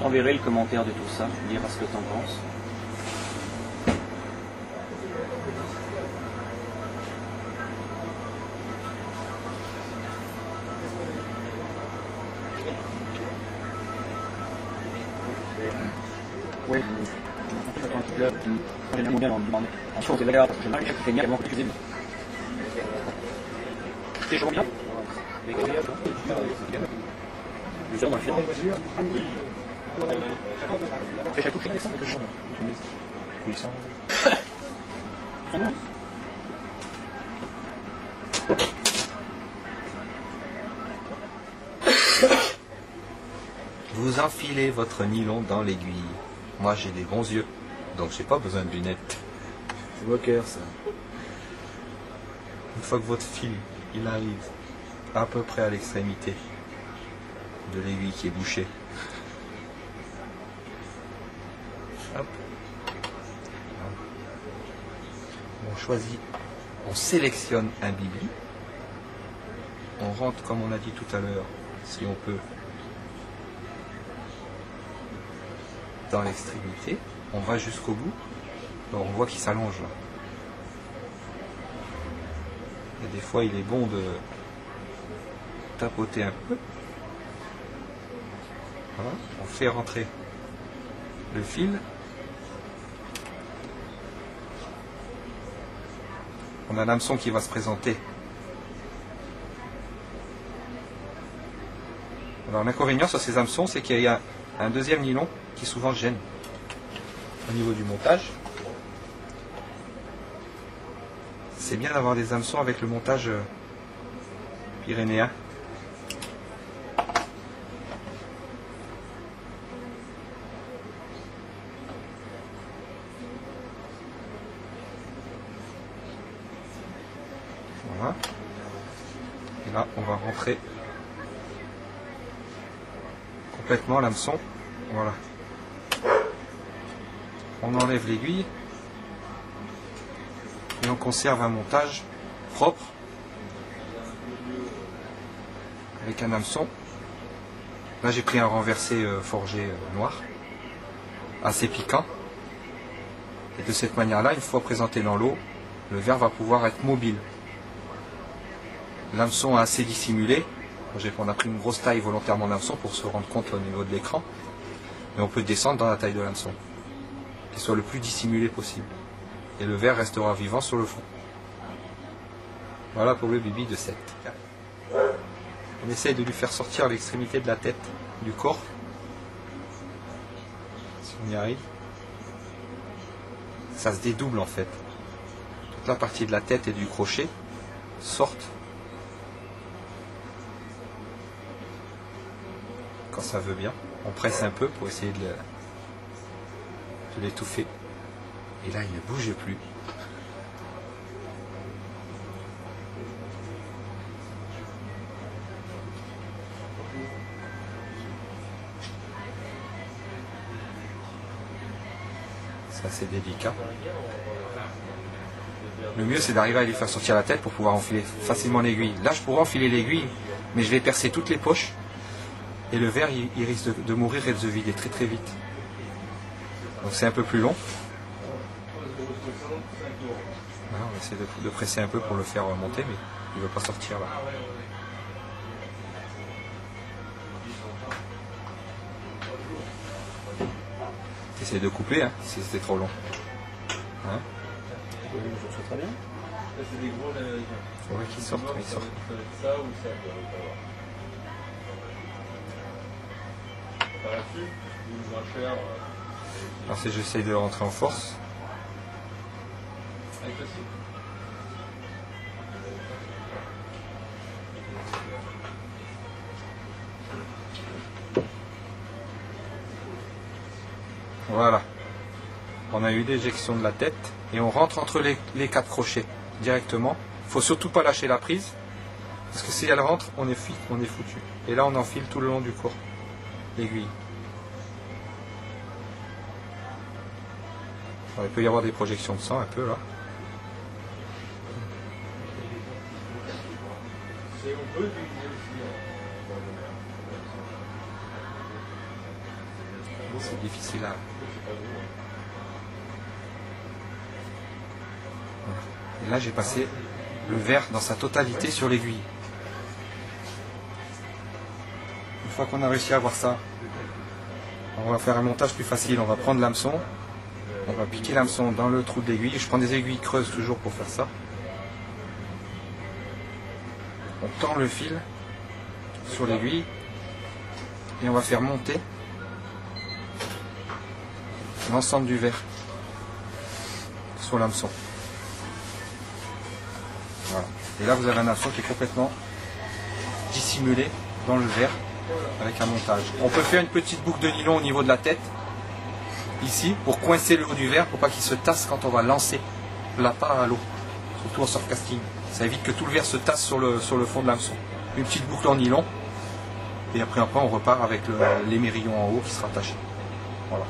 t'enverrai le commentaire de tout ça, tu me diras ce que t'en penses. Oui, en chose, c'est d'ailleurs, je m'arrive à faire bien, que tu aimes. C'est chaud bien. Nous sommes dans le film. C'est chaque coup que je Vous enfilez votre nylon dans l'aiguille. Moi j'ai des bons yeux, donc j'ai pas besoin de lunettes. C'est moqueur ça. Une fois que votre fil il arrive à peu près à l'extrémité de l'aiguille qui est bouchée, hop. On choisit, on sélectionne un bibi, on rentre comme on a dit tout à l'heure, si on peut, dans l'extrémité, on va jusqu'au bout. Alors on voit qu'il s'allonge là. Et des fois il est bon de tapoter un peu. Voilà, on fait rentrer le fil. On a l'hameçon qui va se présenter. Alors l'inconvénient sur ces hameçons, c'est qu'il y a un deuxième nylon qui souvent gêne au niveau du montage. C'est bien d'avoir des hameçons avec le montage pyrénéen. Voilà. Et là, on va rentrer complètement l'hameçon. Voilà. On enlève l'aiguille et on conserve un montage propre avec un hameçon. Là j'ai pris un renversé forgé noir, assez piquant. Et de cette manière-là, une fois présenté dans l'eau, le verre va pouvoir être mobile. L'hameçon est assez dissimulé. On a pris une grosse taille volontairement d'hameçon pour se rendre compte au niveau de l'écran. Mais on peut descendre dans la taille de l'hameçon, qu'il soit le plus dissimulé possible. Et le verre restera vivant sur le fond. Voilà pour le bibi de 7. On essaye de lui faire sortir l'extrémité de la tête du corps. Si on y arrive. Ça se dédouble en fait. Toute la partie de la tête et du crochet sortent. Quand ça veut bien. On presse un peu pour essayer de l'étouffer. Et là, il ne bouge plus. C'est assez délicat. Le mieux, c'est d'arriver à lui faire sortir la tête pour pouvoir enfiler facilement l'aiguille. Là, je pourrais enfiler l'aiguille, mais je vais percer toutes les poches. Et le verre, il risque de mourir et de se vider très très vite. Donc c'est un peu plus long. Là, on essaie de presser un peu pour le faire monter, mais il ne veut pas sortir là. Essaye de couper hein, si c'était trop long. Hein? Très bien. Il faudrait qu'il sorte, mais il sort. Alors si j'essaye de rentrer en force. Voilà. On a eu l'éjection de la tête et on rentre entre les 4 crochets directement. Il ne faut surtout pas lâcher la prise parce que si elle rentre, on est foutu. Et là on enfile tout le long du corps l'aiguille. Alors, il peut y avoir des projections de sang un peu là. C'est difficile à... Voilà. Et là j'ai passé le verre dans sa totalité sur l'aiguille. Une fois qu'on a réussi à avoir ça, on va faire un montage plus facile. On va prendre l'hameçon, on va piquer l'hameçon dans le trou de l'aiguille. Je prends des aiguilles creuses toujours pour faire ça. On tend le fil sur l'aiguille et on va faire monter l'ensemble du verre sur l'hameçon. Voilà. Et là vous avez un hameçon qui est complètement dissimulé dans le verre avec un montage. On peut faire une petite boucle de nylon au niveau de la tête ici pour coincer le haut du verre pour pas qu'il se tasse quand on va lancer l'appât à l'eau, surtout en surfcasting. Ça évite que tout le verre se tasse sur le fond de l'hameçon. Une petite boucle en nylon et après on repart avec l'émerillon en haut qui sera attaché. Voilà.